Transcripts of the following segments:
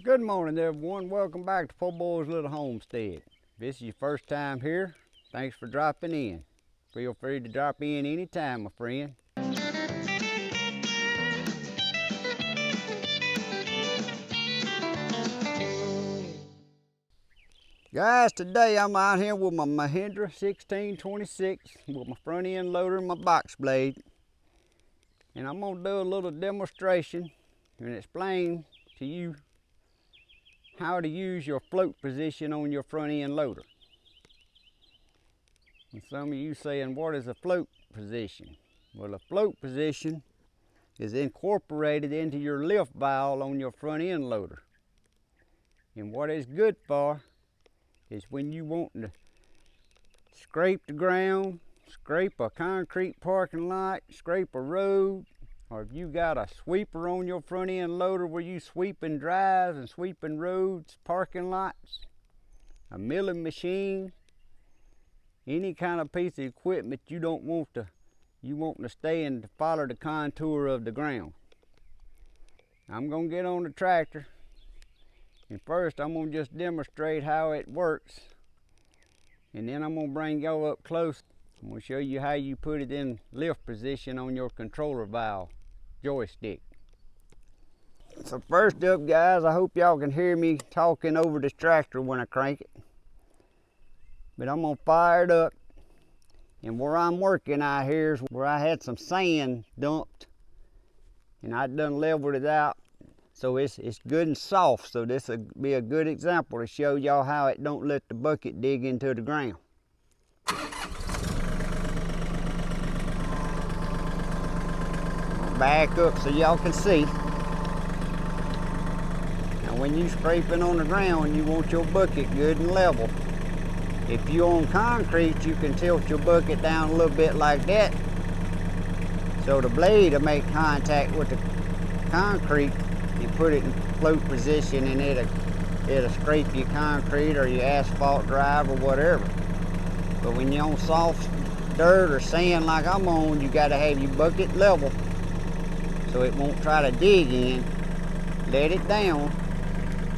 Good morning everyone, welcome back to Poorboys Little Homestead. If this is your first time here, thanks for dropping in. Feel free to drop in anytime, my friend. Guys, today I'm out here with my Mahindra 1626 with my front end loader and my box blade. And I'm going to do a little demonstration and explain to you how to use your float position on your front end loader. And some of you saying, what is a float position? Well, a float position is incorporated into your lift valve on your front end loader. And what it's good for is when you want to scrape the ground, scrape a concrete parking lot, scrape a road, or if you got a sweeper on your front end loader where you sweeping drives and sweeping roads, parking lots, a milling machine, any kind of piece of equipment you want to stay and follow the contour of the ground. I'm gonna get on the tractor, and first I'm gonna just demonstrate how it works, and then I'm gonna bring y'all up close. I'm gonna show you how you put it in lift position on your controller valve joystick. So first up, guys, I hope y'all can hear me talking over this tractor when I crank it. But I'm gonna fire it up, and where I'm working out here is where I had some sand dumped, and I done leveled it out, so it's good and soft. So this will be a good example to show y'all how it don't let the bucket dig into the ground. Back up so y'all can see. Now when you scraping on the ground, you want your bucket good and level. If you're on concrete, you can tilt your bucket down a little bit like that, so the blade will make contact with the concrete. You put it in float position and it'll scrape your concrete or your asphalt drive or whatever. But when you're on soft dirt or sand like I'm on, you got to have your bucket level so it won't try to dig in. Let it down,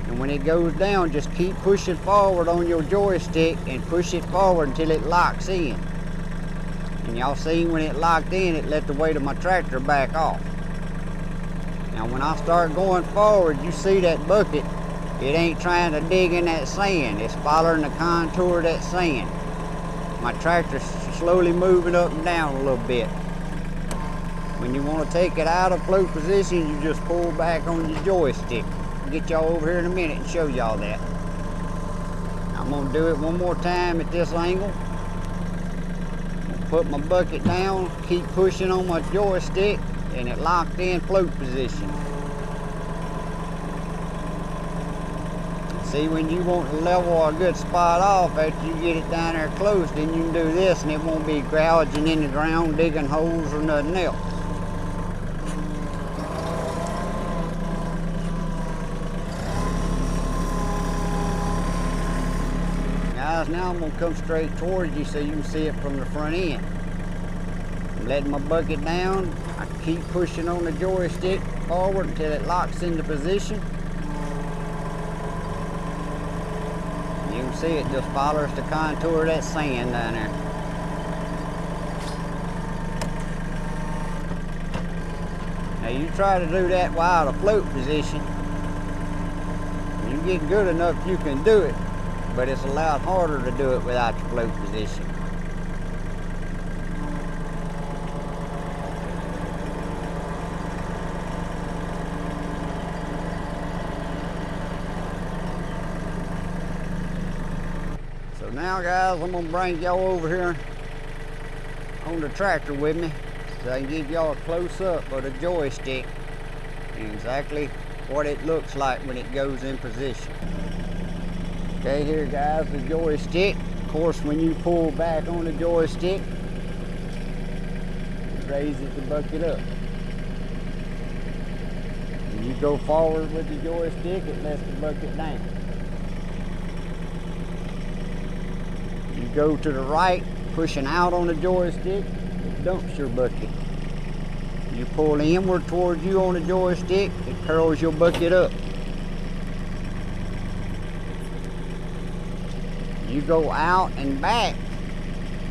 and when it goes down, just keep pushing forward on your joystick and push it forward until it locks in. And y'all see when it locked in, it let the weight of my tractor back off. Now when I start going forward, you see that bucket, it ain't trying to dig in that sand, it's following the contour of that sand. My tractor's slowly moving up and down a little bit. When you want to take it out of float position, you just pull back on your joystick. I'll get y'all over here in a minute and show y'all that. I'm going to do it one more time at this angle. Put my bucket down, keep pushing on my joystick, and it locked in float position. See, when you want to level a good spot off after you get it down there close, then you can do this and it won't be gouging in the ground, digging holes or nothing else. Guys, now I'm going to come straight towards you so you can see it from the front end. I'm letting my bucket down. I keep pushing on the joystick forward until it locks into position. You can see it just follows the contour of that sand down there. Now you try to do that while out of float position. When you get good enough, you can do it, but it's a lot harder to do it without your float position. So now, guys, I'm gonna bring y'all over here on the tractor with me so I can give y'all a close-up of the joystick and exactly what it looks like when it goes in position. Okay, here, guys, the joystick. Of course, when you pull back on the joystick, it raises the bucket up. When you go forward with the joystick, it lets the bucket down. You go to the right, pushing out on the joystick, it dumps your bucket. You pull inward towards you on the joystick, it curls your bucket up. you go out and back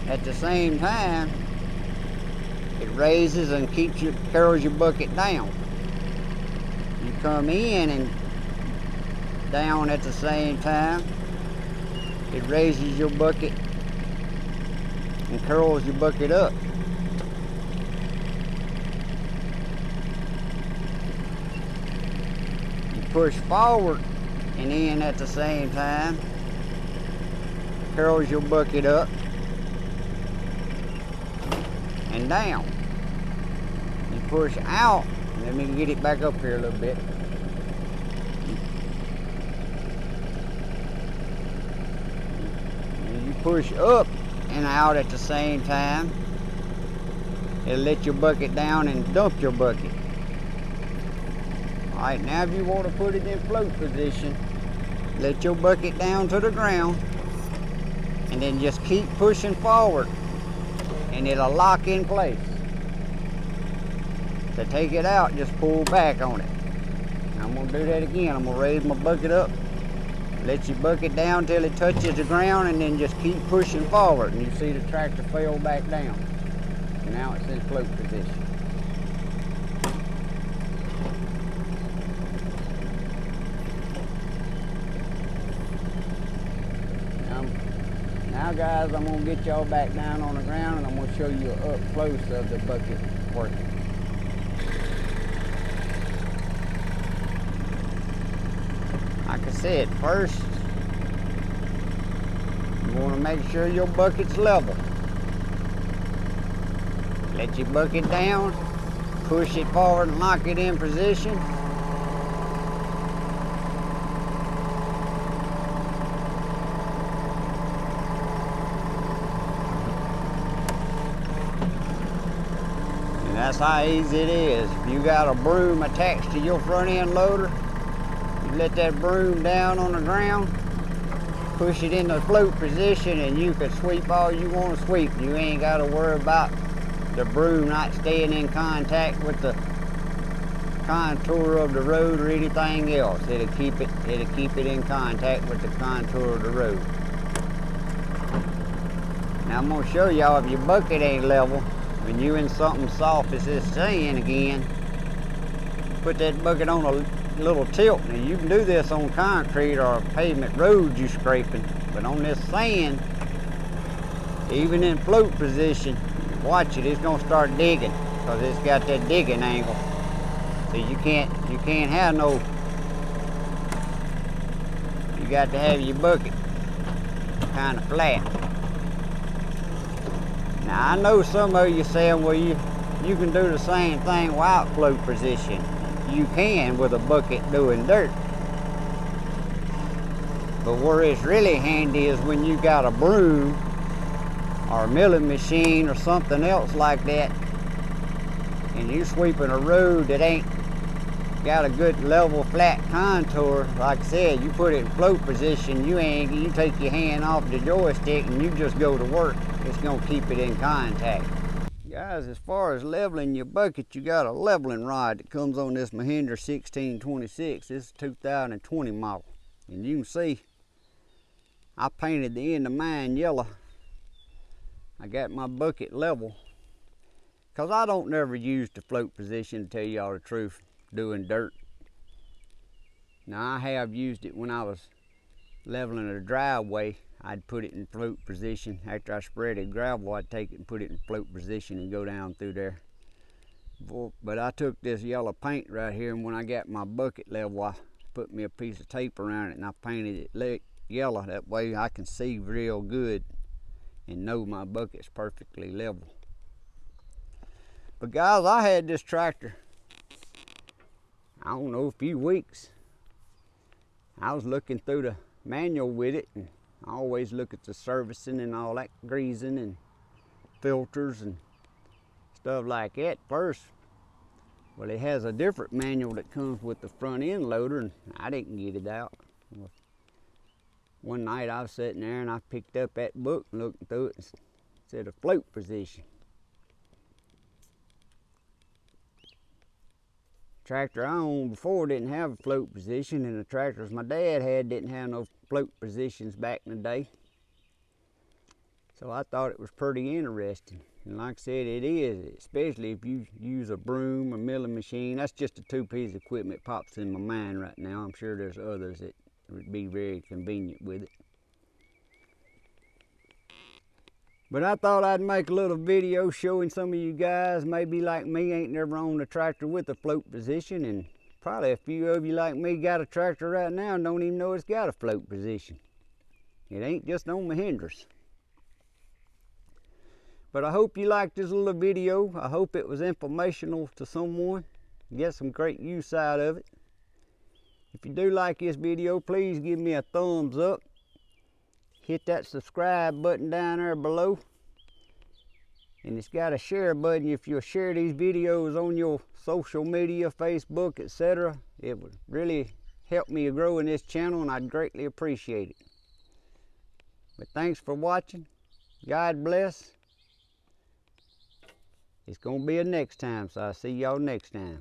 at the same time, it raises and carries your bucket down. You come in and down at the same time, it raises your bucket and curls your bucket up. You push forward and in at the same time, curls your bucket up and down. You push out, let me get it back up here a little bit. You push up and out at the same time. It'll let your bucket down and dump your bucket. Alright, now if you want to put it in float position, let your bucket down to the ground and then just keep pushing forward and it'll lock in place. To take it out, just pull back on it. I'm going to do that again. I'm going to raise my bucket up, let your bucket down till it touches the ground, and then just keep pushing forward. And you see the tractor fell back down. And now it's in float position. Now guys, I'm going to get y'all back down on the ground and I'm going to show you up close of the bucket working. Like I said, first, you want to make sure your bucket's level. Let your bucket down, push it forward and lock it in position. And that's how easy it is. If you got a broom attached to your front end loader, you let that broom down on the ground, push it into float position, and you can sweep all you want to sweep. You ain't got to worry about the broom not staying in contact with the contour of the road or anything else. It'll keep it in contact with the contour of the road. Now I'm going to show y'all if your bucket ain't level, when you in something soft as this sand again, put that bucket on a little tilt. Now you can do this on concrete or a pavement road you scraping, but on this sand, even in float position, watch it, it's gonna start digging because it's got that digging angle. So you can't have no, you got to have your bucket kind of flat. Now I know some of you saying, well, you can do the same thing without float position. You can with a bucket doing dirt. But where it's really handy is when you got a broom or a milling machine or something else like that, and you're sweeping a road that ain't got a good level flat contour. Like I said, you put it in float position, you take your hand off the joystick and you just go to work. It's gonna keep it in contact. Guys, as far as leveling your bucket, you got a leveling rod that comes on this Mahindra 1626. This is 2020 model. And you can see I painted the end of mine yellow. I got my bucket level because I don't never use the float position, to tell y'all the truth, doing dirt. Now I have used it when I was leveling a driveway. I'd put it in float position. After I spreaded gravel, I'd take it and put it in float position and go down through there. But I took this yellow paint right here, and when I got my bucket level, I put me a piece of tape around it and I painted it yellow. That way I can see real good and know my bucket's perfectly level. But guys, I had this tractor, I don't know, a few weeks. I was looking through the manual with it, and I always look at the servicing and all that, greasing and filters and stuff like that first. Well, it has a different manual that comes with the front end loader, and I didn't get it out. Well, one night I was sitting there and I picked up that book and looked through it and said a float position. Tractor I owned before didn't have a float position, and the tractors my dad had didn't have no float positions back in the day. So I thought it was pretty interesting. And like I said, it is, especially if you use a broom, a milling machine. That's just a two-piece equipment pops in my mind right now. I'm sure there's others that would be very convenient with it. But I thought I'd make a little video showing some of you guys, maybe like me, ain't never owned a tractor with a float position, and probably a few of you like me got a tractor right now and don't even know it's got a float position. It ain't just on Mahindras. But I hope you liked this little video. I hope it was informational to someone. Get some great use out of it. If you do like this video, please give me a thumbs up. Hit that subscribe button down there below. And it's got a share button. If you'll share these videos on your social media, Facebook, etc., it would really help me grow in this channel, and I'd greatly appreciate it. But thanks for watching. God bless. It's going to be a next time, so I'll see y'all next time.